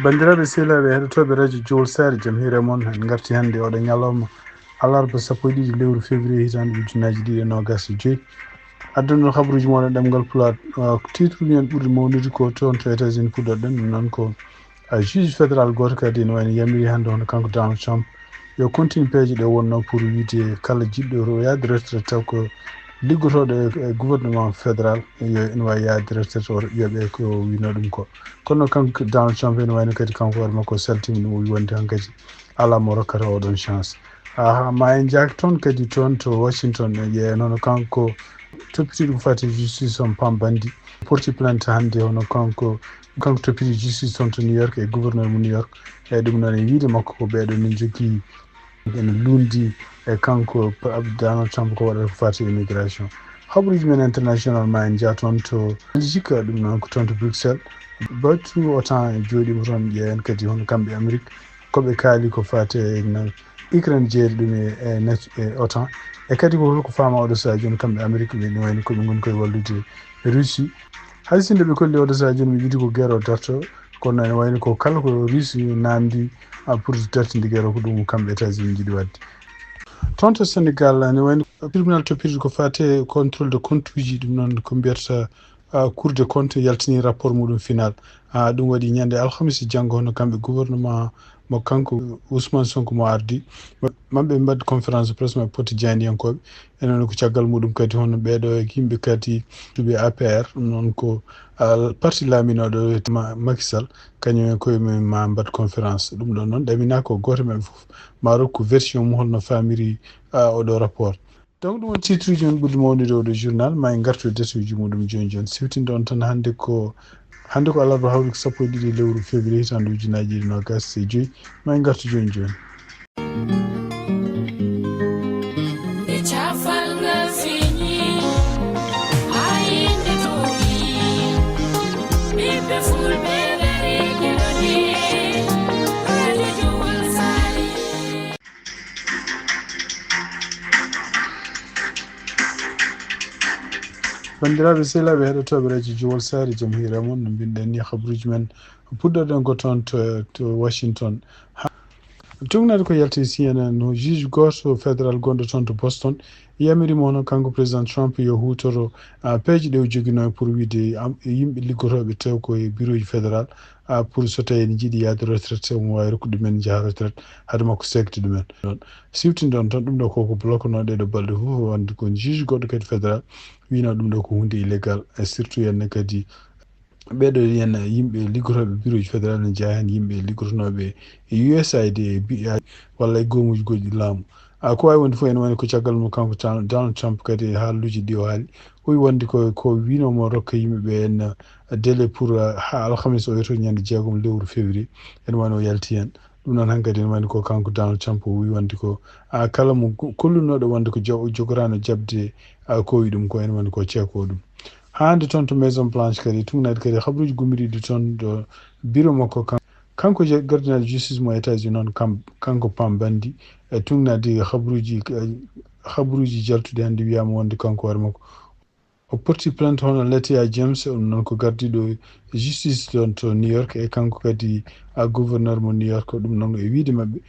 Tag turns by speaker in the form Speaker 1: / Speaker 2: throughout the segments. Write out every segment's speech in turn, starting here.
Speaker 1: Bandiraɓe sehilaɓe heɗotoɓe radio Jowol Sare Jamhire mon en garti hannde oɗo ñalawma alarba 12 lewru février hitande ujunaji 2025 adduno habaruji moɗon ɗemgal Pulaar titre men ɓurɗo mawnude ko toon to États-Unis puɗɗoɗen ɗum noon ko juge fédéral goto kadi ne wayno yamiri hannde hono kanko Donald Trump yo continue peeje ɗe wonno pour wiide kala jiɗɗo yaade retraite taw ko liggotoɗo e gouvernement fédéral yo ene wawi yaade retraite o yoɓe ko wino ɗum ko kono kanko Donald Trump ene wayno kadi kanko hoore makko saltima ɗum o wi wonde han kadi ala mo rokkata oɗon chance ma en jaaki toon kadi toon to Washington e ƴeewen hono kanko toppitiɗo ko fati justice on Pam Bandi porti plainte hannde hono kanko toppiti justice toon to New York e gouverneur mo New York eyyi ɗum noon e wiide makko ko ɓeeɗo min jogui ene lundi e kanko Donald Trump ko waɗata ko fati immigration habaruji men international ma en jaa toon to Belgique ɗum noon ko toon to Bruxelles battu autant e jooɗima toon ƴeewen kadi hono kamɓe Amérique koɓe kaali ko fati Ukraine jeeri ɗum e autant e kadi ko holko fama oɗo saha joni kamɓe Amérique ɓe ne wayno koɓe goni koye wallude Russie haysinde ɓe kolli oɗo saha joni mi wiide ko guerre o darto kono ene wayno ko kala ko Russie namdi pour dartinde guerre o ko ɗum kamɓe États-Unis jiiɗi wadde toon to Sénégal ene wayno tribunal toppiti ko fate contrôle de compte uji ɗum noon ko mbiyata cour de compte yaltini rapport muɗum final ɗum waɗi ñande alhamisa janggo hono kamɓe gouvernement mo kanko Ousmane Sonko mo ardi maɓɓe mbadde conférence presse maɓe poti janiyankoɓe enen ko caggal muɗum kadi hono ɓeeɗo yimɓe kadi ɓe APR ɗum noon ko parti laaminoɗo Macky Sall kañum e koye mumen ma mbad conférence ɗum ɗon noon ɗamina ko goto maɓɓe foof ma rokku version mum holno famiri oɗo rapport donc ɗum won titre uji men ɓurɗo mawnude oɗo journal ma en gartu détail muɗum joni siftinde on tan hannde ko alarba hawri ko 12 lewru février hitande ujunaji 2025 ma en gartu joni bandiraɓe sehilaɓe heɗotoɓe radio Jowol Sare Jamhire mon no mbinoɗen ni habaruji men puɗɗoɗen ko toon to Washington tugnade ko yalti CNN no juge goto fédéral gonɗo toon to Boston yamirimo hono kanko président Trump yo hutoro peeje ɗe o joguino pour wiide yimɓe liggotoɓe taw koye bureau ji fédéral pour so tawi ne jiiɗi yaade retraite omo wawi rokkude ɗumen jaaha retraite haade makko segde ɗumen ɗon siftinde on tan ɗum ɗo koko bloqueno ɗeɗo balɗe fof wonde ko juge goɗɗo kadi fédéral wino ɗum ɗo ko hunde illégal surtout henne kadi ɓeɗo yen yimɓe liggotoɓe bureau ji fédéral ne jeeya hen yimɓe liggotonoɓe USAID walla e gomuji goɗɗi laamu ko wawi wonde fof ene woni ko caggal mum kanko Donald Trump kadi haaluji ɗi o haali o wi wonde ko winomo rokka yimɓeɓe en délai pour ha alhamisa o yeto ñande 6 lewru février ene woni o yalti hen ɗum noon hankkadi ene woni ko kanko Donald Trump o wi wonde ko kala mo kollunoɗo wonde ko jogorano jabde ko wi ɗum ko ene woni ko ceeko ɗum hande toon to maison blanche kadi tugnade kadi habaruji gummiriɗi toon ɗo bureau makko kanko gardinaɗo justice mo États-Unis noon kanko Pam Bandi e tugnade habaruji jaltude hannde wiyama wonde kanko hoore makko o porti plainte hono Letitia James ɗum noon ko gardiɗo justice toon to New York e kanko kadi gouverneur mo New York ɗum noon e wiide mabɓe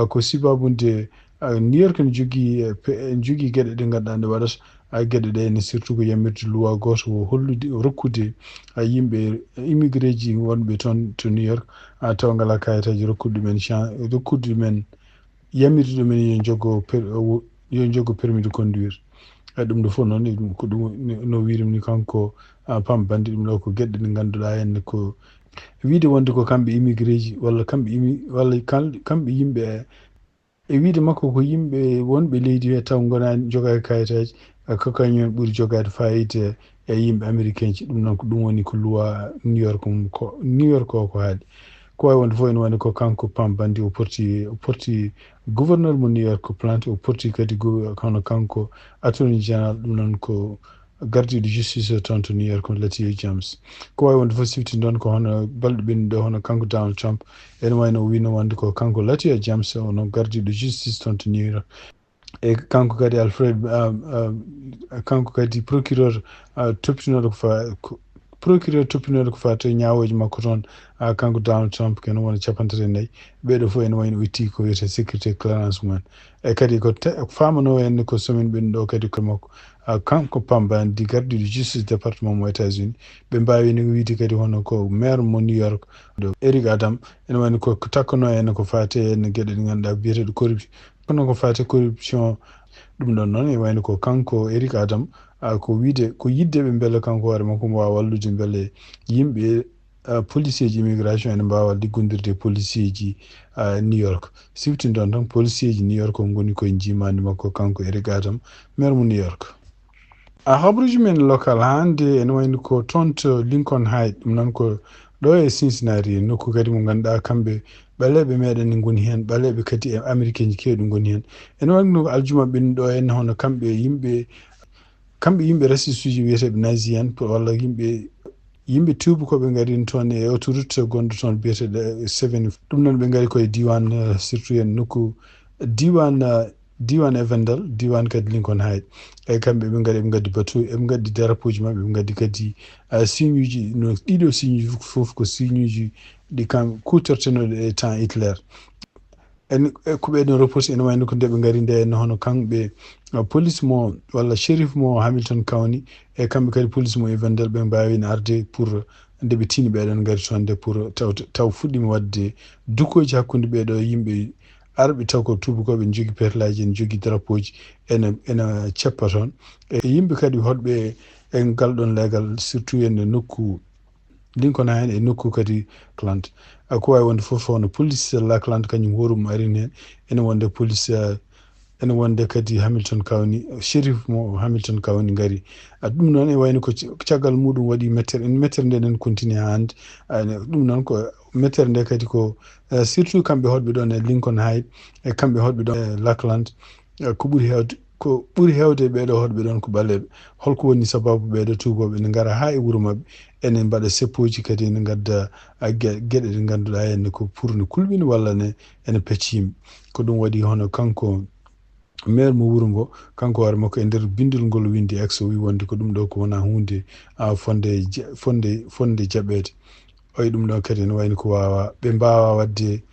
Speaker 1: ko sibabunde New York ne jogui gueɗe ɗe ganduɗa nde waɗata gueɗe ɗe ne surtout ko yamirde loi goto o hollude rokkude yimɓe immigré ji wonɓe toon to New York taw ngala kayitaji rokkude ɗumen yamirde ɗumen yo joggo permis de conduire ɗum ɗo fof noon ko ɗum no wirim ni kanko Pam Bandi ɗum ɗo ko gueɗe ɗe ganduɗa henne ko wiide wonde ko kamɓe immigré ji walla kamɓe yimɓe e wiide makko ko yimɓe wonɓe leydi he taw gonani jogaki kayitaji ko kañumen ɓuuri jogade fayida e yimɓe américain ji ɗum noon ko ɗum woni ko loi New York o ko haali ko wawi wonde fof ene woni ko kanko Pam Bandi o porti gouverneur mo New York plainte o porti kadi hono kanko attorney général ɗum noon ko gardiɗo justice toon to New York Letitia James ko wawi wonde fof siftinde ɗon ko hono balɗe ɓennuɗe hono kanko Donald Trump ene wayno o wino wonde ko kanko Letitia James ono gardiɗo justice toon to New York e kanko kadi Alfred kanko kadi procureur toppitinoɗo ko procureur toppinode ko fate ñawoji makko toon kanko Donald Trump ken wona capantati nayyi ɓeɗo fof ene wayno itti ko wiyete sécurité clearance mumen kadi ko famano henne ko somin ɓen ɗo kadi ko makko kanko pambandi gardiɗo justice département mo États-Unis ɓe mbawini wiide kadi hono ko maire mo New York Eric Adams ene wayno ko takkano henne ko fate henne gueɗe ɗe ganduɗa biyeteɗo corruption kono ko fate corruption ɗum ɗon noon e wayno ko kanko Eric Adams ko yidde ɓe beele kanko hoore makko mo wawa wallude beele yimɓe policier ji immigration ene mbawa liggodirde policier ji New York sifti ɗon tan policier ji New York o goni koye jimandi makko kanko Eric Adams maire mo New York habruji men local hande ene wayno ko toon to Lincoln Heights ɗum noon ko ɗo e Cincinnati nokku kadi mo ganduɗa kamɓe ɓaleɓe meɗen ne goni hen ɓaleɓe kadi e américain ji kewɗi goni hen ene wayno ko aljuma ɓenni ɗo henne hono kamɓe yimɓe raciste uji wiyeteɓe nazi en walla yimɓe tubakoɓe garini toon e autoroute gonɗo toon biyeteɗo 7 ɗum noon ɓe gari koye diwan surtout en nokku diwan Evendel diwan kadi Lincoln Heights eyyi kamɓe ɓe gari ɓe gaddi bateau eɓe gaddi drapeau ji mabɓe ɓe gaddi kadi signe uji no ɗiɗo signe uji foof ko signe uji ɗi kam kutortenoɗe e temps Hitler en ko ɓeɗon repousse ene wayno ko ndeɓe gari nde henna hono kamɓe police mo walla shérif mo Hamilton County e kamɓe kadi police mo Evendel ɓe mbawino arde pour ndeɓe tini ɓeɗon gari toon nde pour taw fuɗɗima wadde dukoji hakkude ɓeɗo yimɓe arɓe taw ko tubakoɓe jogui perlaji en jogui drapeau ji ene ceppa toon e yimɓe kadi hoɗɓe e galɗon leegal surtout ene nokku Lincoln Heights e nokku kadi Oakland ko wawi wonde foof hono police Oakland kañum horum arini hen ene wonde police ene wonde kadi Hamilton County shérif mo Hamilton County gari ɗum noon e wayno ko caggal muɗum waɗi mettere nde nen continue ha hande ɗum noon ko mettere nde kadi ko surtout kamɓe hoɗɓe ɗon e Lincoln Heights e kamɓe hoɗɓe ɗon e Lackland ko ɓuuri hewde ɓeɗo hoɗɓe ɗon ko ɓaleɓe holko woni sababu ɓeɗo tubaɓe ne gara ha e wuuro mabɓe ene mbaɗa seppoji kadi ene gadda gueɗe ɗe ganduɗa henne ko pour ne kulɓini walla ene pecci yimɓe ko ɗum waɗi hono kanko maire mo wuuro ngo kanko hoore makko e nder bindol ngol windi ex o wi wonde ko ɗum ɗo ko wona hunde fonde jaɓede oyi ɗum ɗo kadi ne wayno ko ɓe mbawa wadde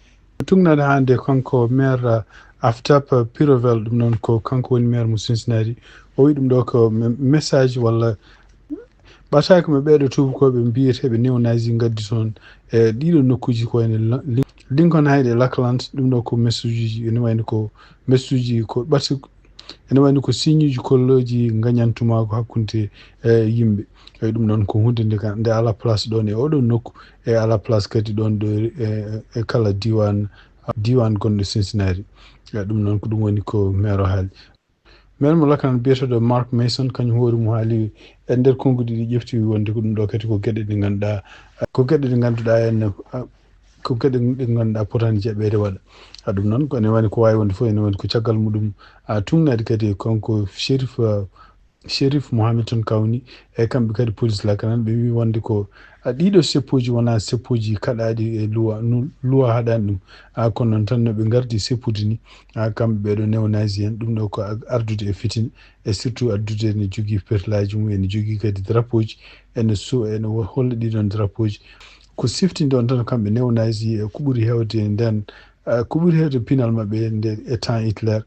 Speaker 1: tugnade hande kanko maire Aftap Pirovel ɗum noon ko kanko woni maire mo Cincinnati o wi ɗum ɗo ko message walla ɓataki mo ɓeɗo tubakoɓe mbiyeteɓe néo-nazi gaddi toon e ɗiɗo nokkuji ko ene Lincoln Heights e Lackland ɗum ɗo ko message uji ene wayno ko message uji ko ɓatti ene wayno ko signe uji kolloji gagnantumako hakkude yimɓe eyyi ɗum noon ko hunde nde ala place ɗon e oɗon nokku e ala place kadi ɗon ɗo e kala diwan gonɗo Cincinnati ɗum noon ko ɗum woni ko maire o haali maire mo Lackland biyeteɗo Mark Mason kañum hoori mo haali e nder konngudi ɗi ƴefti wonde ko ɗum ɗo kadi ko gueɗe ɗe ganduɗa henne ko gueɗe ɗe ganduɗa potani jaɓede waɗa ɗum noon ene wayno ko wawi wonde fof ene woni ko caggal muɗum tugnade kadi konko shérif mo Hamilton County e kamɓe kadi police Lackland ɓe wi wonde ko ɗiɗo seppoji wona seppoji kaɗaɗi e loi haɗani ɗum kono noon tan noɓe gardi seppude ni kamɓe ɓeɗo néo-nazi en ɗum ɗo ko ardude e fitina e surtout addude ene jogui perlaji mum ene jogui kadi drapeau ji ene holla ɗiɗon drapeau ji ko siftinde on tan kamɓe néo-nazi e ko ɓuuri hewde nden ko ɓuuri hewde pinal mabɓe nde e temps Hitler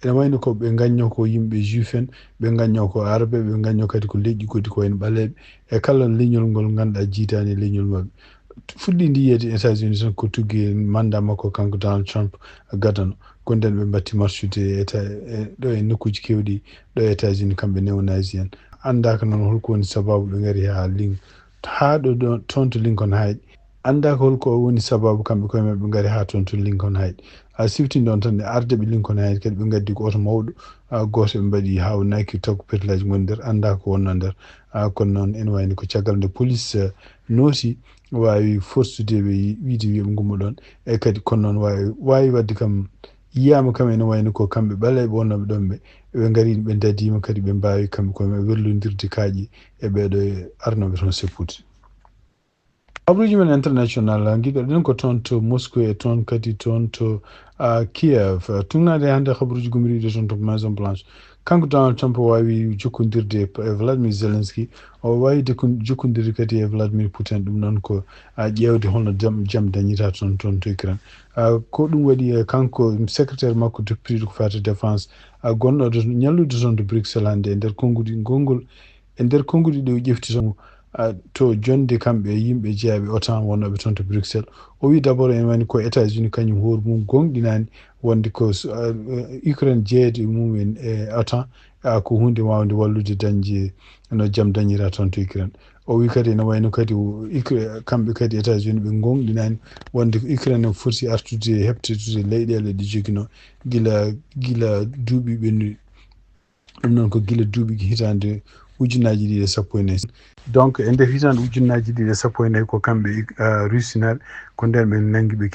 Speaker 1: ene wayno ko ɓe gagno ko yimɓe juif en ɓe gagno ko arabe ɓe gagno kadi ko leƴƴi goɗɗi ko wayno ɓaleɓe e kala leñol ngol ganduɗa jiitani e leñol mabɓe fuɗɗi ndi yiyede e États-Unis tan ko tuggi mandat makko kanko Donald Trump gadano ko nden ɓe batti marchude ɗo e nokkuji kewɗi ɗo e États-Unis kamɓe néo-nazi en andaka noon holko woni sababu ɓe gari ha ɗo toon to Lincoln Heights andaka holko woni sababu kamɓe koye mabɓe ɓe gari ha toon to Lincoln Heights siftinde on tan e ardeɓe Lincoln Heights kadi ɓe gaddi ko oto mawɗo goto ɓe mbaɗi hawnaki taw ko perlaji goni nder anda ko wonno nder kono noon ene wayno ko caggal nde police nooti wawi forstude ɓe wiide wiɓe gumma ɗon e kadi kono noon wawi wadde kam yiyama kam ene wayno ko kamɓe ɓaleɓe wonnoɓe ɗon ɓe gari ɓe dadima kadi ɓe mbawi kamɓe koye werlodirde kaaƴi e ɓeɗo arnoɓe toon seppude habruji men international giɗoɗen ko toon to Moscou e toon kadi toon to Kiev tugnade hande habruji gomiriɗe toon to Maison Blanche kanko Donald Trump o wawi jokkodirde e Vladimir Zelensky o wawi jokkodirde kadi e Vladimir Putin ɗum noon ko ƴewde holno jaam dañita toon to Ukraine ko ɗum waɗi kanko secrétaire makko deputy ko fate défense gonɗo ñallude toon to Bruxelles hannde e nder konngol e nder konngudi ɗi o ƴefti toon to jonde kamɓe yimɓe jeeyaɓe OTAN wonnoɓe toon to Bruxelles o wi d' abord en wani ko États-Unis kañum hoore mum gonɗinani wonde ko Ukraine jeeyede mumen e OTAN ko hunde wawde wallude dañde no jaam dañira toon to Ukraine o wi kadi ene wayno kadi kamɓe kadi États-Unis ɓe gonɗinani wonde Ukraine foti artude heɓtetude leyɗele ɗe jogino gila duuɓi ɓennuɗi ɗum noon ko gila duuɓi hitande ujunnaji ɗiɗi e sappo e nayyi donc e nder hitande ujunnaji ɗiɗi e sappo e nayyi ko kamɓe russinaɓe ko nden ɓe nangi ɓe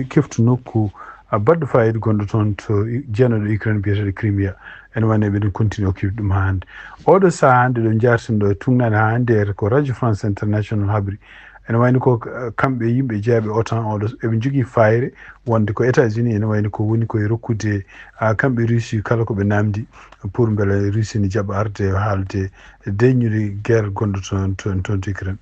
Speaker 1: keftu nokku baɗɗo fayida gonɗo toon to jeenoɗo Ukraine biyeteɗo Crimea ene wani eɓeɗen continue occupé ɗum ha hannde oɗo saaha hannde ɗo jarten ɗo tugnani ha hannde ko radio France international habri ene wayno ko kamɓe yimɓe jeeyaɓe OTAN oɗo eɓe jogui fayre wonde ko États-Unis ene wayno ko woni koye rokkude kamɓe Russie kala koɓe namdi pour beele Russie ne jaɓa arde haalde deññude guerre gonɗo toon to Ukraine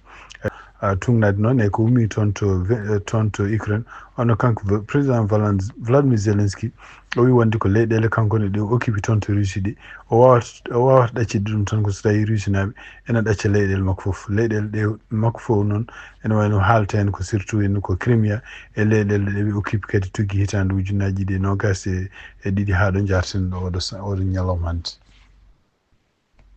Speaker 1: tugnade noon e ko ummi toon to Ukraine ono kanko président Vladimir Zelensky o wi wonde ko leyɗele kankone ɗe occupé toon to Russie ɗi o wawata ɗaccide ɗum tan ko so tawi Russie naɓe ene ɗacca leyɗele makko foof leyɗele ɗe makko fof noon ene wayno haalta hen ko surtout en ko Crimea e leyɗele ɗe ɓe occupé kadi tugui hitande ujunnaji ɗiɗi nogas e ɗiɗi ha ɗo jarten ɗo oɗo ñalawma hannde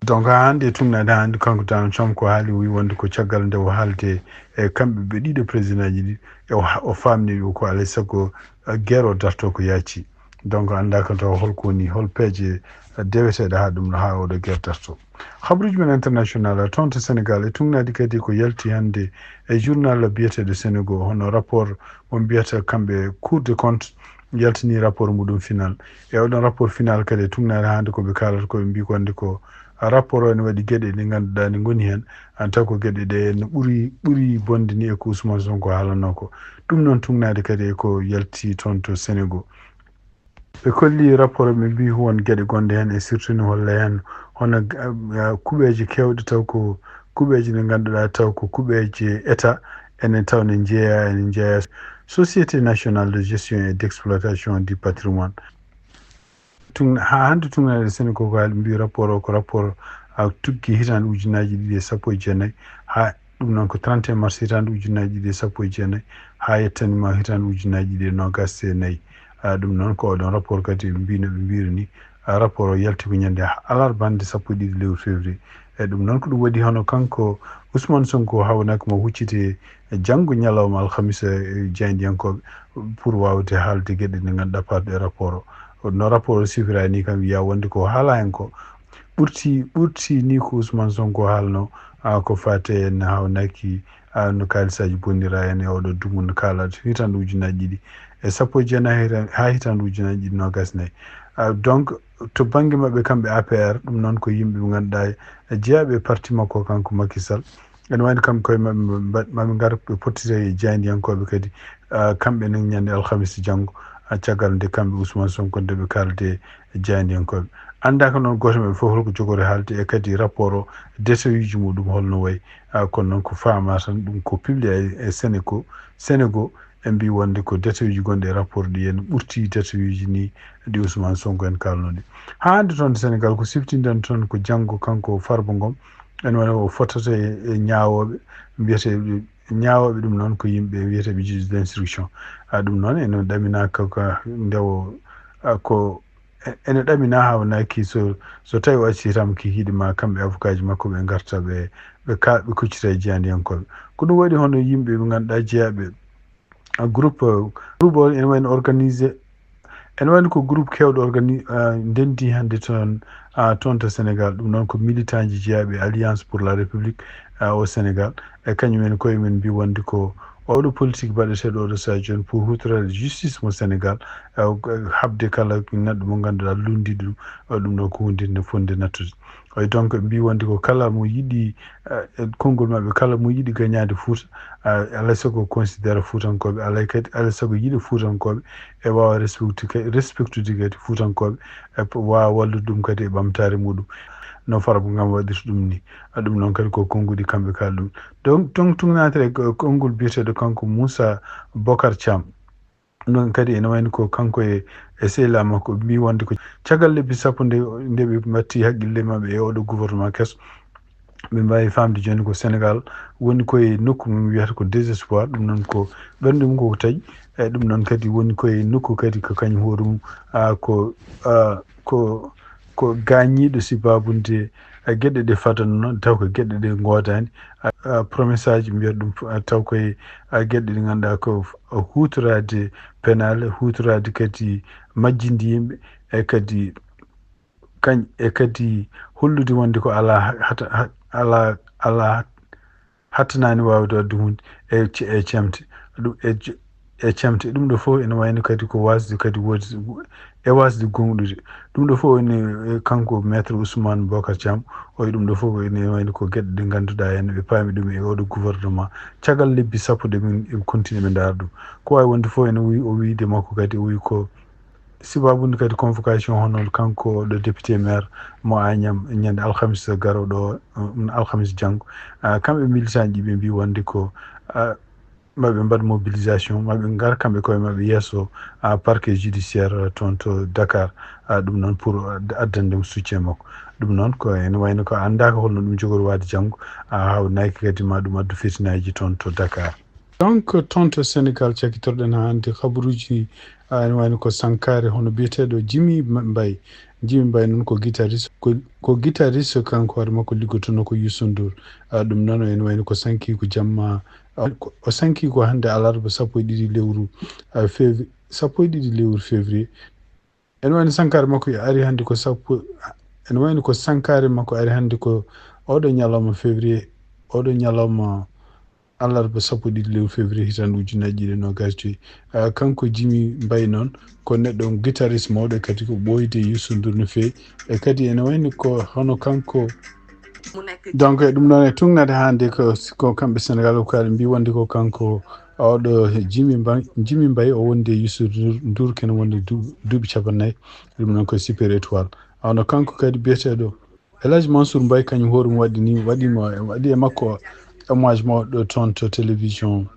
Speaker 1: donc ha hannde tugnade ha hannde kanko Donald Trump ko haali wi wonde ko caggal nde o haalde e kamɓe ɓe ɗiɗo président ji ɗi o famni ko alay saago guerre o darto ko yaaci donc andaka taw holko woni hol peeje deweteɗe ha ɗum ha oɗo guerre darto habruji men international toon to Sénégal e tugnadi kadi ko yalti hannde e journal biyeteɗo Sénégal hono rapport mo mbiyata kamɓe cour de compte yaltini rapport muɗum final e oɗon rapport final kadi e tugnade hannde koɓe kalata koɓe mbi wonde ko rapport o ne waɗi gueɗe ɗe ngannduɗaa ne ngoni heen taw ko gueɗe ɗe no ɓuri bonde ni e ko Ousmane Sonko haalanno ko ɗum noon tugnade kadi e ko yalti toon to Sénégal ɓe kolli rapport ɓe mbi won gueɗe gonɗe heen e surtout ne holla heen hono kuuɓeji kewɗe taw ko kuuɓeji ɗe ngannduɗaa taw ko kuuɓeji état enen taw ne jeeya société nationale de gestion et d' exploitation du patrimoine ha hannde tugnade Sénégal ko haali mbi rapport o ko rapport tuggi hitande ujunnaji ɗiɗi e sappo e jeenayyi ha ɗum noon ko 31 mars hitande ujunnaji ɗiɗi e sappo e jeenayyi ha yettanima hitande ujunnaji ɗiɗi e nogas e nayyi ɗum noon ko oɗon rapport kadi mbino ɓe mbiri ni rapport o yalti ko ñande alarba hannde sappo e ɗiɗi lewru février e ɗum noon ko ɗum waɗi hono kanko Ousmane Sonko hawnaki mo huccite janggo ñalawma alhamisa jeyndiyankoɓe pour wawde haalde gueɗe ɗe ngannduɗa parɗe rapport o no rapport o sifira ni kam wiya wonde ko haala hen ko ɓurti ni ko Ousmane Sonko haalno ko fate en hawnaki no kalisaji bonnira hen e oɗo dumu no kalata hitande ujunnaji ɗiɗi e sappo e jeenayyi ha hitande ujunnaji ɗiɗi nogas nayyi donc to banggue mabɓe kamɓe APR ɗum noon ko yimɓe ɓe ngannduɗa jeeyaɓe parti makko kanko Macky Sall ene wayno kamɓe koye maɓe gar ɓe pottite e jeyndiyankoɓe kadi kamɓe nen ñande alhamisa janggo caggal nde kamɓe Ousmane Sonko nde ɓe kalde jeyndiyankoɓe andaka noon goto maɓɓe fof holko jogori haalde e kadi rapport o détail uji muɗum holno wayi kono noon ko fama tan ɗum ko publié e Sénégal e mbi wonde ko détail uji gonɗi e rapport ɗi en ɓurti détail uji ni ɗi Ousmane Sonko en kalnoɗi ha hande toon Sénégal ko siftinɗen toon ko janggo kanko Farba Ngom ene wona o fottata e ñawoɓe mbiyeteɓe ñawoɓe ɗum noon ko yimɓe wiyeteɓe juge d' instruction ɗum noon ene ɗamina kaka ndewo ko ene ɗamina hawnaki so tawi o accitama ki hiidema kamɓe avocat ji makko ɓe garta ɓe kuccita e jeyandiyankoɓe ko ɗum waɗi hono yimɓe ɓe ngannduɗa jeeyaɓe groupe o ene wayno organisé ene wayno ko groupe kewɗo ndendi hannde toon to Sénégal ɗum noon ko militant ji jeeyaɓe alliance pour la république au Sénégal e kañumen koye men mbi wonde ko oɗo politique baɗeteɗo oɗo saha joni pour hutorade justice mo Sénégal habde kala neɗɗo mo ngannduɗa lundiɗo ɗum ɗum ɗo ko hunde nde fonde nattude donc mbi wonde ko kala mo yiɗi konngol maɓɓe kala mo yiɗi gañade Fouta alay sago considére Fuutankoɓe alay sago yiɗi Fuutankoɓe e wawa respectude kadi Fuutankoɓe wawa wallude ɗum kadi e ɓamtare muɗum no farabu ngam waɗirta ɗum ni ɗum noon kadi ko konngudi kamɓe kala ɗum donc tun natare konngol biyeteɗo kanko Moussa Bocar Thiam ɗum kadi ene wayno ko kanko e sehila makko mbi wonde ko caggal lebbi sappo nde ɓe batti haqqille maɓɓe e oɗo gouvernement kesso ɓe mbawi famde joni ko Sénégal woni koye nokku mum wiyata ko désespoir ɗum noon ko ɓernde mum koko taƴi eyyi ɗum noon kadi woni koye nokku kadi ko kañum hoore mum ko gañiɗo sibabunde gueɗe ɗe fadano noon taw ko gueɗe ɗe godani promesse aji mbiyata ɗum taw koye gueɗe ɗe ganduɗa ko hutorade penal hutorade kadi majjinde yimɓe e kadi kadi hollude wonde ko ala hattanani wawde wadde hunde e cemte ɗum e cemte ɗum ɗo fof ene wayno kadi ko wasde kadi wodi e wasde gonɗude ɗum ɗo fof ene kanko maître Ousmane Bocar Thiam oye ɗum ɗo fof ene wayno ko gueɗe ɗe ganduɗa hen ɓe paami ɗum e oɗo gouvernement caggal lebbi sappo ɗe min eɓe continue ɓe daara ɗum ko wawi wonde fof ene o wiide makko kadi o wi ko sibabude kadi convocation hono kanko ɗo député maire mo Agnam ñande alhamisa garoɗo alhamisa janggo kamɓe militant ji ɓe mbi wonde ko maɓe mbaɗ mobilisation maɓe gar kamɓe koye maɓɓe yesso parquet judiciaire toon to Dakar ɗum noon pour addande soutien makko ɗum noon ko ene wayno ko andaka holno ɗum jogori wade janggo haw nayki kadi ma ɗum addu fitinaji toon to Dakar donc toon to Sénégal cakkitorɗen hande habaruji ene wayno ko Sankare hono biyeteɗo Jimi Mbaye noon ko guitariste kanko hoore makko liggotono ko Youssou Ndour ɗum noon ene wayno ko sanki ko jamma o sanki ko hande alarba 12 lewru février ene wayno Sankare makko ari hande ko ene wayno ko Sankare makko ari hande ko oɗo ñalawma février oɗo ñalawma alarba 12 lewru février hitande ujunnaje ɗiɗi e nogas joyyi kanko Jimi Mbaye noon ko neɗɗo guitariste mawɗo kadi ko ɓoyde Youssou Ndour no fewi e kadi ene wayno ko hono kanko donc ɗum noon e tugnade hande ko kamɓe Sénégal o kaali mbi wonde ko kanko oɗo Jimi Mbaye o wondi e Youssou Ndour kene wonde duuɓi 40 ɗum noon ko super étoile hono kanko kadi biyeteɗo El Hadji Mansour Mbaye kañum hoore mum waɗi e makko hommage mawɗo toon to télévision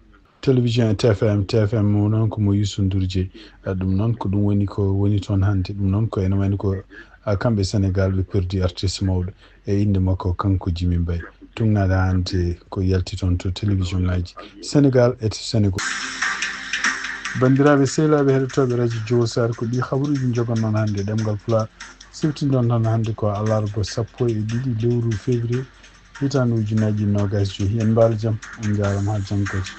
Speaker 1: e TFM noon ko mo Youssou Ndour jeeyi ɗum noon ko ɗum woni toon hande ɗum noon ko ene wayno ko kamɓe Sénégal ɓe perdi artiste mawɗo e inde makko kanko Jimi Mbaye tugnade hande ko yalti toon to télévision ngaji Sénégal et Sénégal bandiraɓe sehilaɓe heɗotoɓe radio Diowo Sar ko ɗi habaruji jogonnoon hande ɗemgal Pulaar siftindon tan hande ko alarba 12 lewru février hitande ujunnaje 20 joyyi yen mbaalo jaam on jarama ha janggo kadi